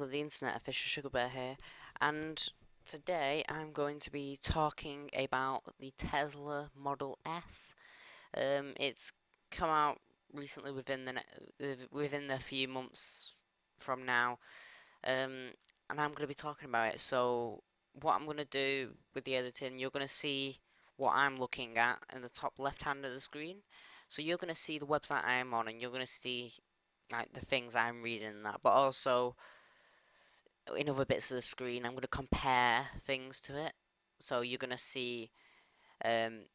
of the internet, Official Sugar Bear here, and today I'm going to be talking about the Tesla Model S. It's come out recently within the few months from now, and I'm going to be talking about it. So what I'm going to do with the editing, you're going to see what I'm looking at in the top left hand of the screen. So you're going to see the website I'm on, and you're going to see like the things I'm reading and that, but also in other bits of the screen, I'm going to compare things to it. So you're going to see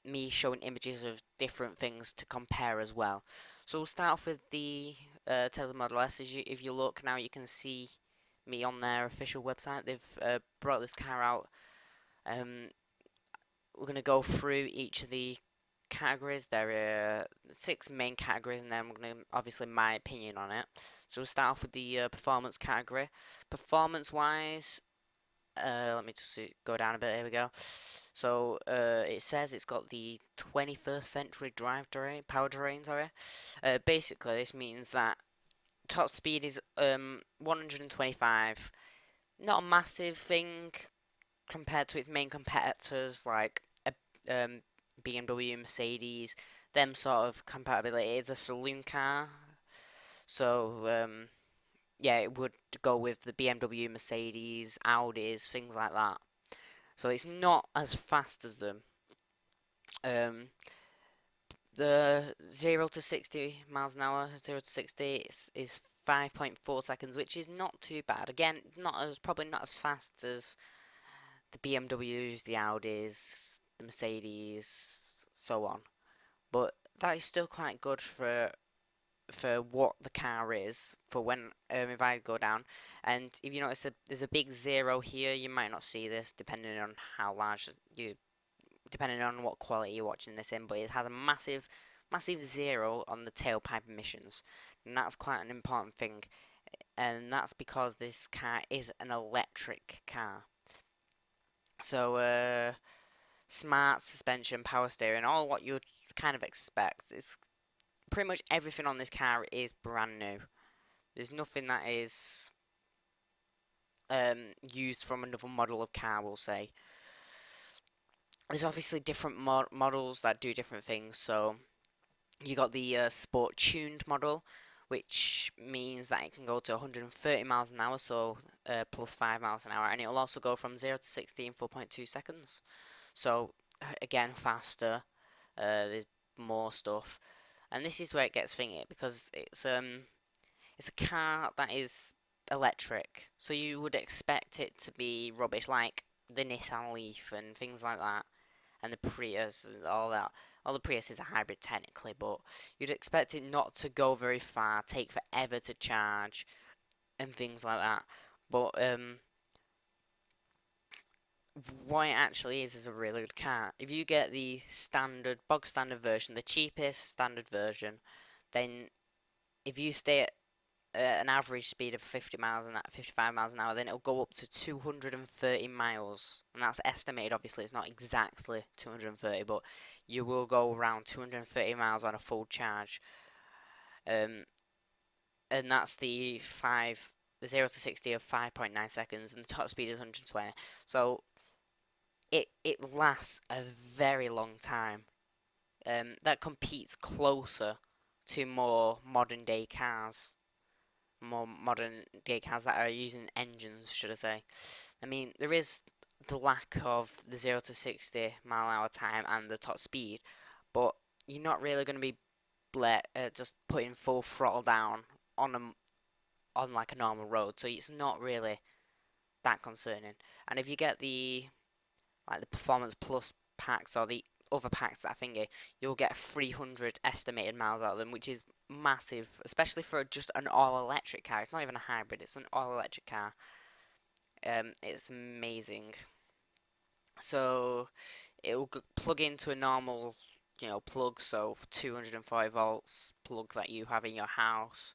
me showing images of different things to compare as well. So we'll start off with the Tesla Model S. If you look now, you can see me on their official website. They've brought this car out. We're going to go through each of the categories. There are six main categories, and then we're going to obviously my opinion on it. So we'll start off with the performance category. Performance wise, let me just go down a bit. Here we go. So it says it's got the 21st century powertrain. Sorry. Basically, this means that top speed is 125. Not a massive thing compared to its main competitors like um, BMW, Mercedes. Them sort of compatibility. It's a saloon car, so yeah, it would go with the BMW, Mercedes, Audis, things like that. So it's not as fast as them. Um, the 0 to 60 miles an hour, 0 to 60 is 5.4 seconds, which is not too bad. Again, probably not as fast as the BMWs, the Audis, the Mercedes, so on. But that is still quite good for what the car is for when if I go down. And if you notice that there's a big zero here, you might not see this depending on how large you depending on what quality you're watching this in, but it has a massive zero on the tailpipe emissions, and that's quite an important thing. And that's because this car is an electric car. So smart suspension, power steering, all what you'd kind of expect. It's pretty much everything on this car is brand new. There's nothing that is used from another model of car, we'll say. There's obviously different models that do different things. So you got the sport tuned model, which means that it can go to 130 miles an hour, so plus 5 miles an hour, and it'll also go from 0 to 60 in 4.2 seconds. So again, faster. There's more stuff, and this is where it gets thingy because it's a car that is electric, so you would expect it to be rubbish, like the Nissan Leaf and things like that, and the Prius and all that. Well, the Prius is a hybrid technically, but you'd expect it not to go very far, take forever to charge, and things like that. But what it actually is a really good car. If you get the bog standard version, the cheapest standard version, then if you stay at an average speed of 55 miles an hour, then it'll go up to 230 miles, and that's estimated. Obviously, it's not exactly 230, but you will go around 230 miles on a full charge. Um, and that's the 0 to 60 of 5.9 seconds, and the top speed is 120. So it lasts a very long time. That competes closer to more modern day cars that are using engines, should I say. I mean, there is the lack of the 0 to 60 mile an hour time and the top speed, but you're not really going to be just putting full throttle down on on like a normal road, so it's not really that concerning. And if you get the Performance Plus packs or the other packs that I think you'll get 300 estimated miles out of them, which is massive, especially for just an all-electric car. It's not even a hybrid; it's an all-electric car. It's amazing. So it'll plug into a normal, plug, so 240 volts plug that you have in your house.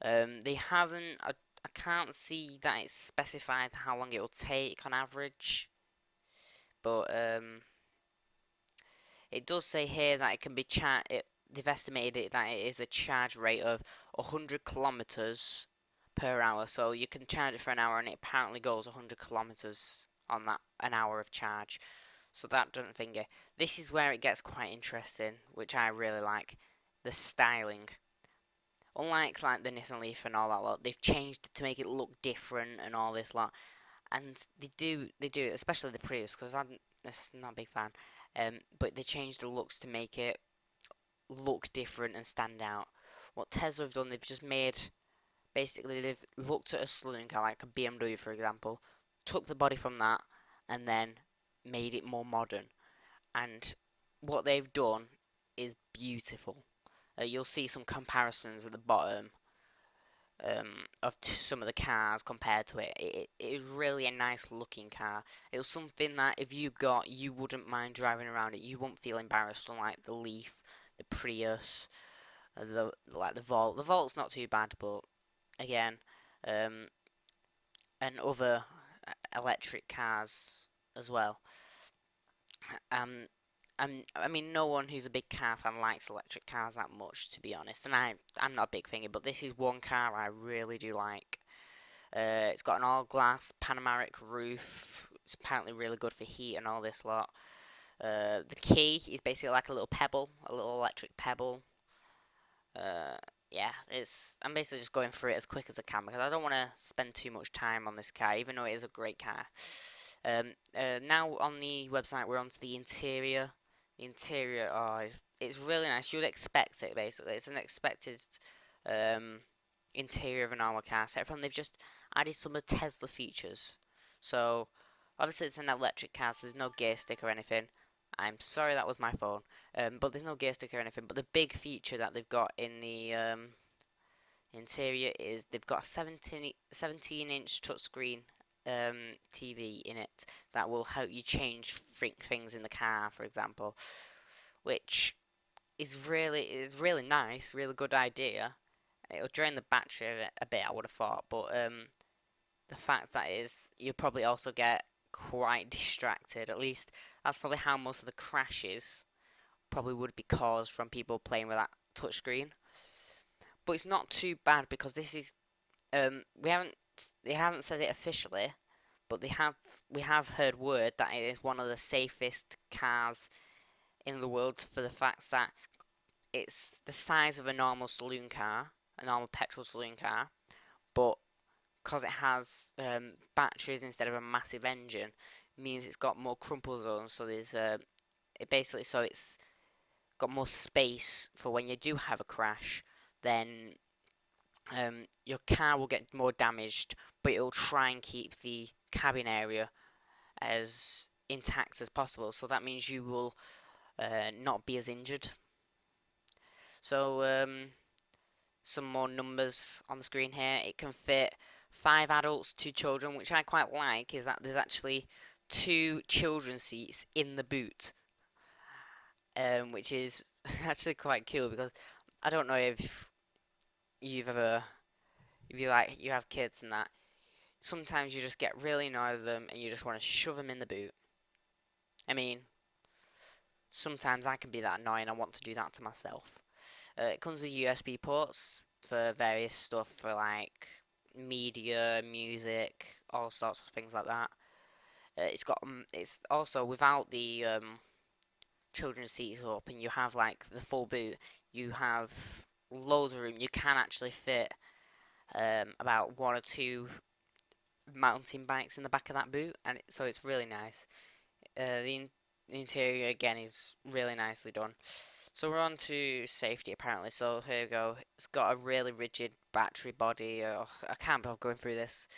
They haven't. I can't see that it's specified how long it will take on average, but it does say here that it can be they've estimated it that it is a charge rate of 100 kilometers per hour. So you can charge it for an hour, and it apparently goes 100 kilometers on that an hour of charge. So that doesn't finger. This is where it gets quite interesting, which I really like. The styling. Unlike like the Nissan Leaf and all that lot, they've changed it to make it look different and all this lot. And they do it, especially the Prius, because I'm not a big fan. But they changed the looks to make it look different and stand out. What Tesla have done, they've just made basically they've looked at a saloon car like a BMW, for example, took the body from that, and then made it more modern. And what they've done is beautiful. You'll see some comparisons at the bottom of some of the cars compared to it. It is really a nice looking car. It was something that if you got, you wouldn't mind driving around it. You won't feel embarrassed, unlike the Leaf, the Prius, the Volt. The Volt's not too bad, but again, um, and other electric cars as well. Um, I mean, no one who's a big car fan likes electric cars that much, to be honest. And I'm not a big finger, but this is one car I really do like. It's got an all-glass panoramic roof. It's apparently really good for heat and all this lot. The key is basically like a little pebble, a little electric pebble. Uh, yeah, I'm basically just going through it as quick as I can because I don't want to spend too much time on this car, even though it is a great car. Now on the website, we're onto the interior. The interior, oh, it's really nice. You'd expect it, basically. It's an expected um, interior of a normal car. Except from they've just added some of Tesla features. So, obviously it's an electric car, so there's no gear stick or anything. I'm sorry that was my phone. But there's no gear stick or anything. But the big feature that they've got in the interior is they've got a 17-inch touchscreen TV in it that will help you change things in the car, for example, which is really nice, really good idea. It'll drain the battery a bit, I would have thought, but the fact that is you probably also get quite distracted. At least that's probably how most of the crashes probably would be caused from people playing with that touchscreen. But it's not too bad because this is we haven't they haven't said it officially, but we have heard word that it is one of the safest cars in the world for the fact that it's the size of a normal saloon car, a normal petrol saloon car, but because it has batteries instead of a massive engine, means it's got more crumple zones. So there's it basically so it's got more space for when you do have a crash. Then your car will get more damaged, but it'll try and keep the cabin area as intact as possible. So that means you will not be as injured. So some more numbers on the screen here. It can fit 5 adults, 2 children, which I quite like. Is that there's actually 2 children seats in the boot, which is actually quite cool because I don't know if you've ever if you have kids and that. Sometimes you just get really annoyed with them and you just want to shove them in the boot. I mean, sometimes I can be that annoying. I want to do that to myself. It comes with USB ports for various stuff for like media, music, all sorts of things like that. It's also without the children's seats up, and you have like the full boot. You have loads of room. You can actually fit about 1 or 2 mountain bikes in the back of that boot, and so it's really nice. The interior again is really nicely done. So we're on to safety apparently. So here we go. It's got a really rigid battery body. I can't believe going through this.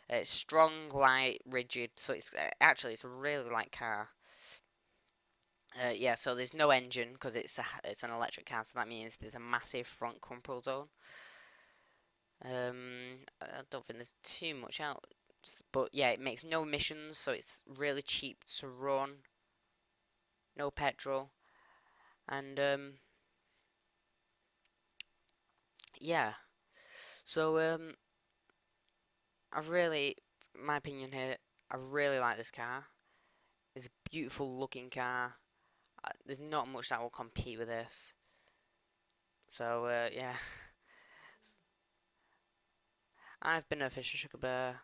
It's strong, light, rigid. So it's actually it's a really light car. Yeah. So there's no engine because it's an electric car. So that means there's a massive front crumple zone. I don't think there's too much else. But yeah, it makes no emissions. So it's really cheap to run. No petrol. And yeah. So my opinion here, I really like this car. It's a beautiful looking car. There's not much that will compete with this. So yeah, I've been a Fisher Sugar Bear.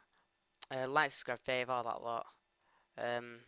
Like, subscribe, fave, all that lot. Um,